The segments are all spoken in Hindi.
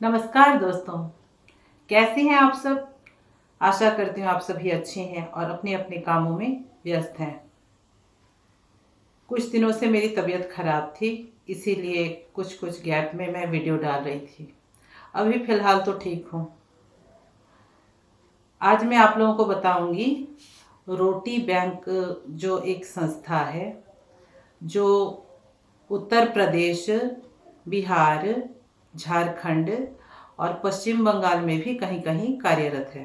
नमस्कार दोस्तों, कैसे हैं आप सब। आशा करती हूँ आप सभी अच्छे हैं और अपने अपने कामों में व्यस्त हैं। कुछ दिनों से मेरी तबीयत खराब थी, इसीलिए कुछ गैप में मैं वीडियो डाल रही थी। अभी फ़िलहाल तो ठीक हूँ। आज मैं आप लोगों को बताऊंगी रोटी बैंक जो एक संस्था है, जो उत्तर प्रदेश, बिहार, झारखंड और पश्चिम बंगाल में भी कहीं कहीं कार्यरत है।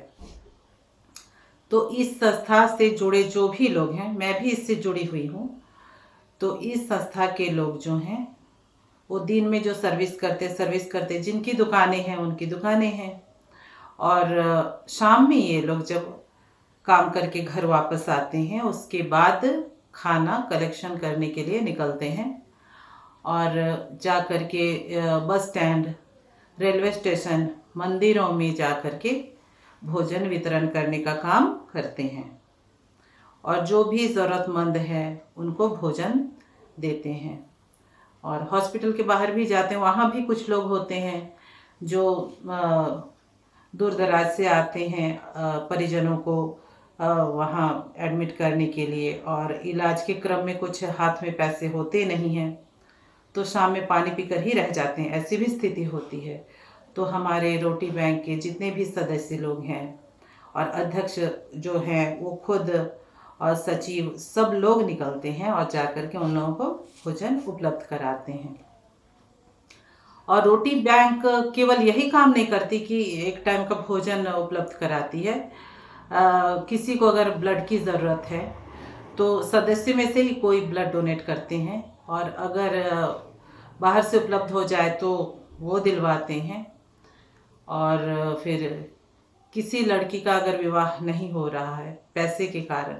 तो इस संस्था से जुड़े जो भी लोग हैं, मैं भी इससे जुड़ी हुई हूँ। तो इस संस्था के लोग जो हैं वो दिन में जो सर्विस करते जिनकी दुकानें हैं उनकी दुकानें हैं, और शाम में ये लोग जब काम करके घर वापस आते हैं उसके बाद खाना कलेक्शन करने के लिए निकलते हैं और जा कर के बस स्टैंड, रेलवे स्टेशन, मंदिरों में जा कर के भोजन वितरण करने का काम करते हैं और जो भी ज़रूरतमंद है उनको भोजन देते हैं। और हॉस्पिटल के बाहर भी जाते हैं, वहाँ भी कुछ लोग होते हैं जो दूर दराज से आते हैं परिजनों को वहाँ एडमिट करने के लिए, और इलाज के क्रम में कुछ हाथ में पैसे होते नहीं हैं तो शाम में पानी पीकर ही रह जाते हैं, ऐसी भी स्थिति होती है। तो हमारे रोटी बैंक के जितने भी सदस्य लोग हैं और अध्यक्ष जो हैं वो खुद और सचिव सब लोग निकलते हैं और जा कर के उन लोगों को भोजन उपलब्ध कराते हैं। और रोटी बैंक केवल यही काम नहीं करती कि एक टाइम का भोजन उपलब्ध कराती है। किसी को अगर ब्लड की ज़रूरत है तो सदस्य में से ही कोई ब्लड डोनेट करते हैं, और अगर बाहर से उपलब्ध हो जाए तो वो दिलवाते हैं। और फिर किसी लड़की का अगर विवाह नहीं हो रहा है पैसे के कारण,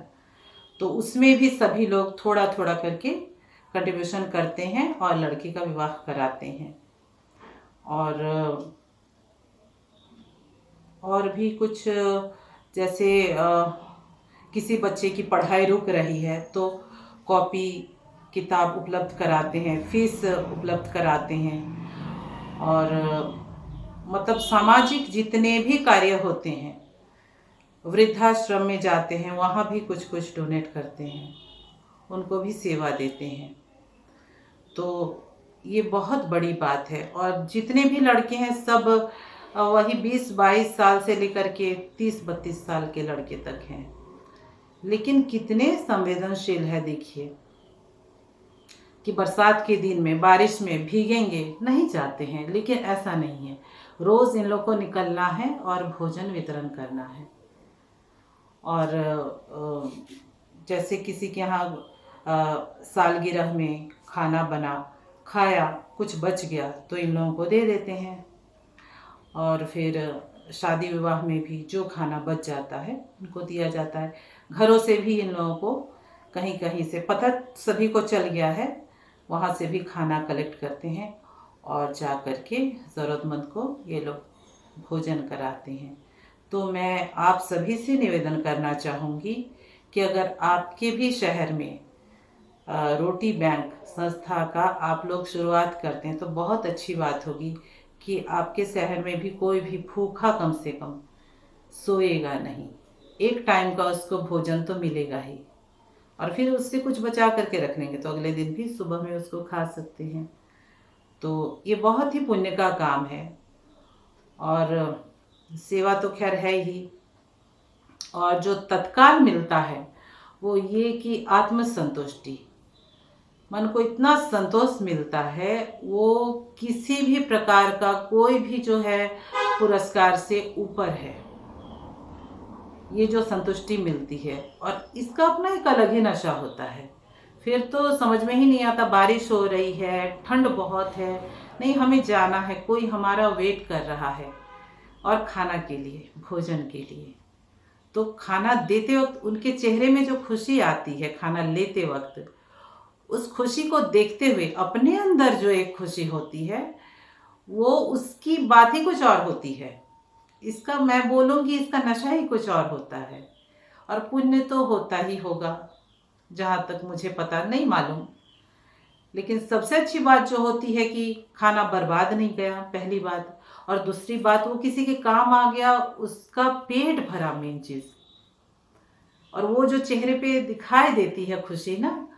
तो उसमें भी सभी लोग थोड़ा थोड़ा करके कंट्रीब्यूशन करते हैं और लड़की का विवाह कराते हैं। और भी कुछ, जैसे किसी बच्चे की पढ़ाई रुक रही है तो कॉपी किताब उपलब्ध कराते हैं, फीस उपलब्ध कराते हैं। और मतलब सामाजिक जितने भी कार्य होते हैं, वृद्धाश्रम में जाते हैं वहाँ भी कुछ कुछ डोनेट करते हैं, उनको भी सेवा देते हैं। तो ये बहुत बड़ी बात है। और जितने भी लड़के हैं सब वही 20-22 साल से लेकर के 30-32 साल के लड़के तक हैं, लेकिन कितने संवेदनशील है। देखिए कि बरसात के दिन में बारिश में भीगेंगे नहीं जाते हैं, लेकिन ऐसा नहीं है, रोज़ इन लोग को निकलना है और भोजन वितरण करना है। और जैसे किसी के यहाँ सालगिरह में खाना बना खाया, कुछ बच गया तो इन लोगों को दे देते हैं। और फिर शादी विवाह में भी जो खाना बच जाता है उनको दिया जाता है। घरों से भी इन लोगों को कहीं कहीं से पता सभी को चल गया है, वहाँ से भी खाना कलेक्ट करते हैं और जा कर के ज़रूरतमंद को ये लोग भोजन कराते हैं। तो मैं आप सभी से निवेदन करना चाहूँगी कि अगर आपके भी शहर में रोटी बैंक संस्था का आप लोग शुरुआत करते हैं तो बहुत अच्छी बात होगी कि आपके शहर में भी कोई भी भूखा कम से कम सोएगा नहीं। एक टाइम का उसको भोजन तो मिलेगा ही, और फिर उससे कुछ बचा करके रख लेंगे तो अगले दिन भी सुबह में उसको खा सकते हैं। तो ये बहुत ही पुण्य का काम है और सेवा तो खैर है ही। और जो तत्काल मिलता है वो ये कि आत्मसंतुष्टि, मन को इतना संतोष मिलता है, वो किसी भी प्रकार का कोई भी जो है पुरस्कार से ऊपर है। ये जो संतुष्टि मिलती है और इसका अपना एक अलग ही नशा होता है। फिर तो समझ में ही नहीं आता, बारिश हो रही है, ठंड बहुत है, नहीं हमें जाना है, कोई हमारा वेट कर रहा है और खाना के लिए, भोजन के लिए। तो खाना देते वक्त उनके चेहरे में जो खुशी आती है खाना लेते वक्त, उस खुशी को देखते हुए अपने अंदर जो एक खुशी होती है वो उसकी बात ही कुछ और होती है। इसका मैं बोलूँगी इसका नशा ही कुछ और होता है। और पुण्य तो होता ही होगा, जहाँ तक मुझे पता नहीं मालूम, लेकिन सबसे अच्छी बात जो होती है कि खाना बर्बाद नहीं गया, पहली बात। और दूसरी बात, वो किसी के काम आ गया, उसका पेट भरा, मेन चीज़। और वो जो चेहरे पे दिखाई देती है खुशी ना,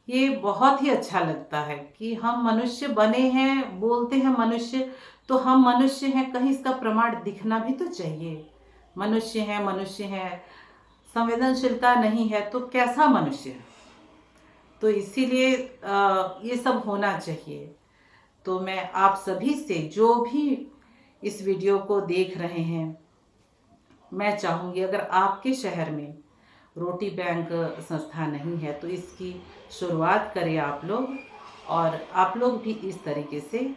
ये बहुत ही अच्छा लगता है कि हम मनुष्य बने हैं। बोलते हैं मनुष्य, तो हम मनुष्य हैं, कहीं इसका प्रमाण दिखना भी तो चाहिए। मनुष्य हैं, मनुष्य हैं, संवेदनशीलता नहीं है तो कैसा मनुष्य है? तो इसीलिए ये सब होना चाहिए। तो मैं आप सभी से, जो भी इस वीडियो को देख रहे हैं, मैं चाहूँगी अगर आपके शहर में रोटी बैंक संस्था नहीं है तो इसकी शुरुआत करें आप लोग, और आप लोग भी इस तरीके से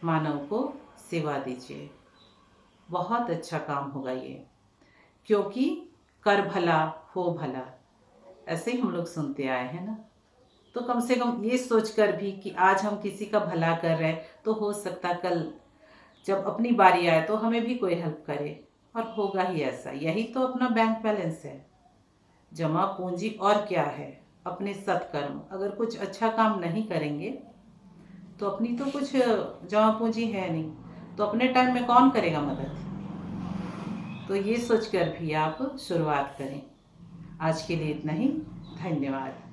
मानव को सेवा दीजिए। बहुत अच्छा काम होगा ये, क्योंकि कर भला हो भला, ऐसे ही हम लोग सुनते आए हैं ना। तो कम से कम ये सोचकर भी कि आज हम किसी का भला कर रहे हैं, तो हो सकता कल जब अपनी बारी आए तो हमें भी कोई हेल्प करे, और होगा ही ऐसा। यही तो अपना बैंक बैलेंस है, जमा पूंजी। और क्या है? अपने सत्कर्म। अगर कुछ अच्छा काम नहीं करेंगे तो अपनी तो कुछ जमा पूंजी है नहीं, तो अपने टाइम में कौन करेगा मदद? तो ये सोचकर भी आप शुरुआत करें। आज के लिए इतना ही। धन्यवाद।